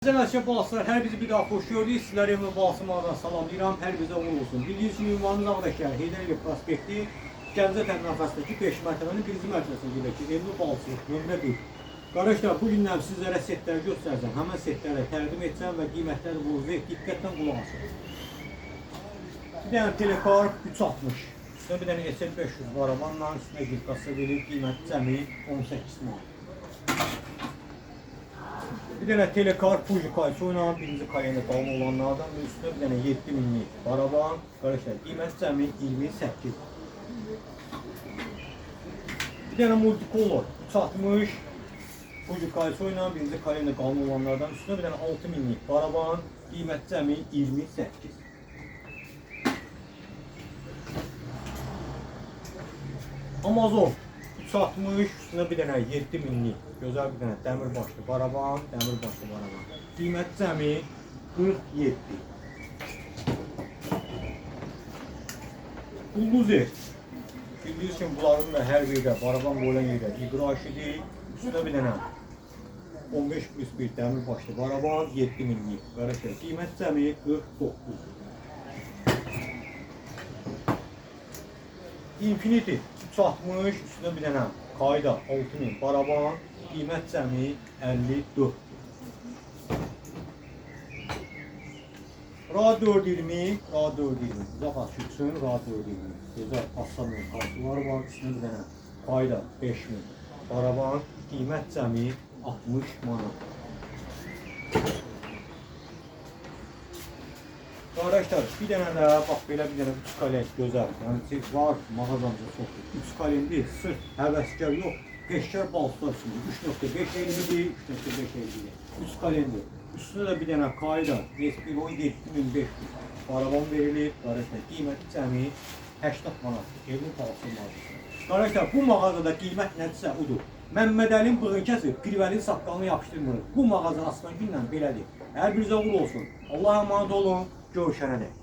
Əziz balıqçılar, hər bizi bir daha xoş gördük. Sizləri Emre Balıqçı mağazasından salamlayıram. Hər bizə uğurlu olsun. Bildiyiniz kimi ünvanımız Ağdakı Heydər Əliyev prospekti Gəncə Təminatxanasındakı 5 mərtəbənin birinci mərtəbəsində gedir. Emre Balıqçı nömrə 1. Qardaşlar, bu gündən sizlərə setləri göstərəcəm. Həmən setləri təqdim edəcəm və qiymətləri vuracaq. Diqqətlə qulaq asın. Bir dənə telekar 360. Üstünə bir dənə SL500 barabanla üstünə bir kassa verir. Qiymət cəmi 18 manat. Bir dənə telekar Fuji Kayso ilə birinci kayenda qalma olanlardan və üstünə bir dənə 7000'lik baraban. Qardaşlar, qiymət cəmi 28. Bir dənə multicolor 360 Fuji Kayso ilə birinci kayenda qalma olanlardan üstünə bir dənə 6000'lik baraban. Qiymət cəmi 28. Amazon 360 üstünə bir dənə 7000'lik gözəl bir dənə dəmir başlı baraban, Qiymət cəmi 47. Buldozer. Bildiyiniz kimi bunların da hər birdə baraban qoyulan yerdə iqraşidir. Üstünə bir dənə 15+1 dəmir başlı baraban, 7000'lik. Qardaşlar, qiymət cəmi 49. Infinity 360 üstünə bir dənə Kayda 6000 baraban, qiymət cəmi 54. RAD 420, RAD 420. Zaxat üçün RAD 420. Gözəl aslanın kartları var. Üstünə bir dənə Kayda 5000 baraban, qiymət cəmi 60 manat. Arkadaşlar, bir dənə də bax belə bir dənə 3 kalem gözəl. Yəni var mağazamızda çoxdur. 3 kalemdir, sırf həvəskar yox, peşkar balıqçılar üçün 3.550-dir, 3.550-dir. 3 kalemdir. Üstünə də bir dənə Kayda Respiro 7500 baraban verilir. Arkadaşlar, qiyməti cəmi 80 manat. Evin balıqçı mağazası. Arkadaşlar, bu mağazada qiymət nədirsə odur. Məmmədəlin bığın kəsib, pirvəlin saqqalını yapışdırmır. Bu mağaza aslan günlə belədir. Hər birinizə uğurlu olsun. Allah'a emanet olun. Görüşənədək.